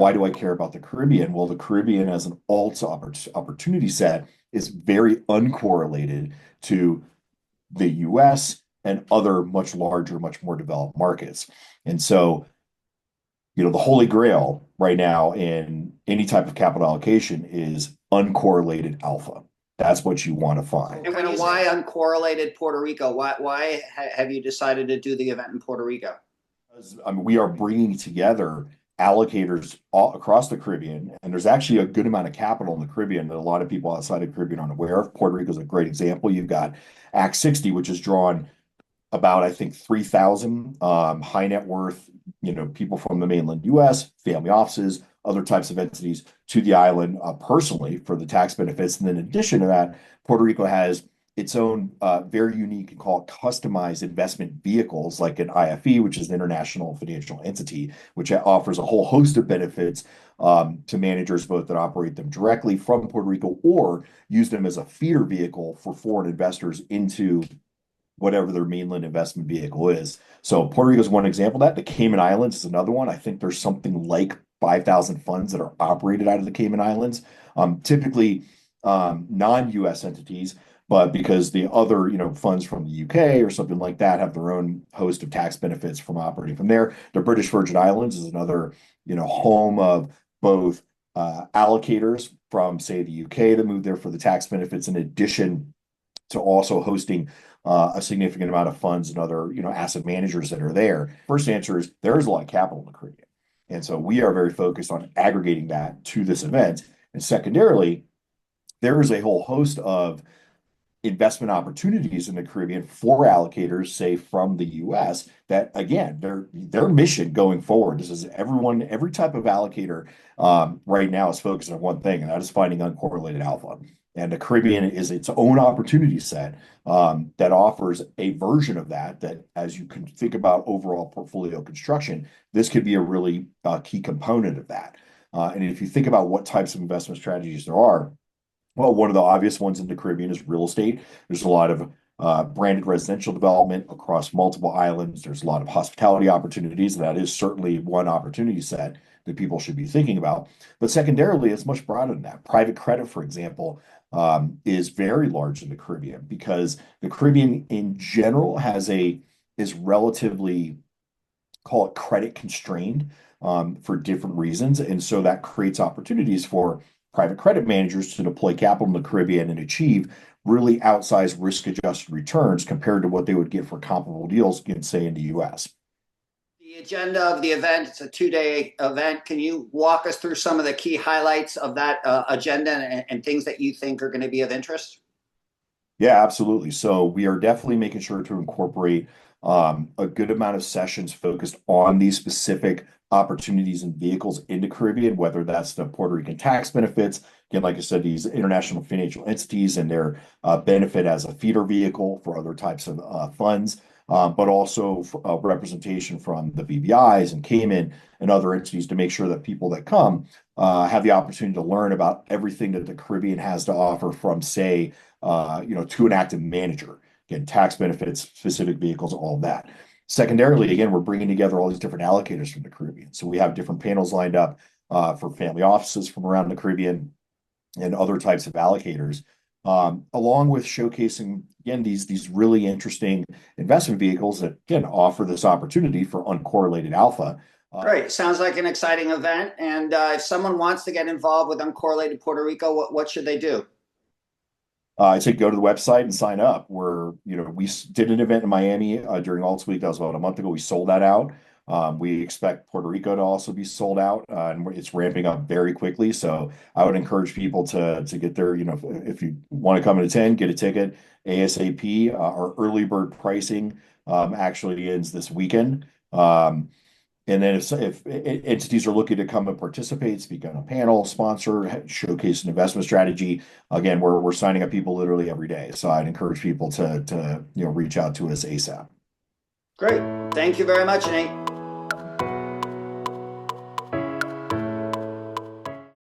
why do I care about the Caribbean? Well, the Caribbean as an alt opportunity set is very uncorrelated to the US and other much larger, much more developed markets. And so, the holy grail right now in any type of capital allocation is uncorrelated alpha. That's what you want to find. And why uncorrelated Puerto Rico? Why have you decided to do the event in Puerto Rico? We are bringing together allocators all across the Caribbean, and there's actually a good amount of capital in the Caribbean that a lot of people outside of the Caribbean aren't aware of. Puerto Rico is a great example. You've got Act 60, which has drawn about, I think, 3,000 high net worth, people from the mainland U.S., family offices, other types of entities to the island personally for the tax benefits. And then in addition to that, Puerto Rico has its own very unique and called customized investment vehicles like an IFE, which is an international financial entity, which offers a whole host of benefits to managers both that operate them directly from Puerto Rico or use them as a feeder vehicle for foreign investors into whatever their mainland investment vehicle is. So Puerto Rico is one example of that. The Cayman Islands is another one. I think there's something like 5,000 funds that are operated out of the Cayman Islands, typically non-U.S. entities, but because the other, funds from the UK or something like that have their own host of tax benefits from operating from there. The British Virgin Islands is another, home of both allocators from, say, the UK that moved there for the tax benefits, in addition to also hosting a significant amount of funds and other, asset managers that are there. First answer is there is a lot of capital in the Caribbean. And so we are very focused on aggregating that to this event. And secondarily, there is a whole host of investment opportunities in the Caribbean for allocators, say from the US, that again, their mission going forward, this is every type of allocator right now is focused on one thing, and that is finding uncorrelated alpha. And the Caribbean is its own opportunity set that offers a version of that, as you can think about overall portfolio construction, this could be a really key component of that. And if you think about what types of investment strategies there are, well, one of the obvious ones in the Caribbean is real estate. There's a lot of branded residential development across multiple islands. There's a lot of hospitality opportunities. That is certainly one opportunity set that people should be thinking about. But secondarily, it's much broader than that. Private credit, for example, is very large in the Caribbean because the Caribbean in general is relatively, call it credit constrained for different reasons. And so that creates opportunities for private credit managers to deploy capital in the Caribbean and achieve really outsized risk-adjusted returns compared to what they would get for comparable deals, say, in the U.S. The agenda of the event, it's a 2-day event. Can you walk us through some of the key highlights of that agenda and things that you think are going to be of interest? Yeah, absolutely. So we are definitely making sure to incorporate a good amount of sessions focused on these specific opportunities and vehicles into Caribbean, whether that's the Puerto Rican tax benefits, again, like I said, these international financial entities and their benefit as a feeder vehicle for other types of funds, but also representation from the BVIs and Cayman and other entities to make sure that people that come have the opportunity to learn about everything that the Caribbean has to offer from, say, to an active manager. Again, tax benefits, specific vehicles, all of that. Secondarily, again, we're bringing together all these different allocators from the Caribbean. So we have different panels lined up for family offices from around the Caribbean and other types of allocators, along with showcasing, again, these really interesting investment vehicles that, again, offer this opportunity for uncorrelated alpha. Great. Sounds like an exciting event. And if someone wants to get involved with Uncorrelated Puerto Rico, what should they do? I'd say go to the website and sign up. We did an event in Miami during Alts Week. That was about a month ago. We sold that out. We expect Puerto Rico to also be sold out, and it's ramping up very quickly. So I would encourage people to get there. If you want to come and attend, get a ticket ASAP. Our early bird pricing actually ends this weekend. And then if entities are looking to come and participate, speak on a panel, sponsor, showcase an investment strategy, again, we're signing up people literally every day. So I'd encourage people to reach out to us ASAP. Great. Thank you very much, Nate.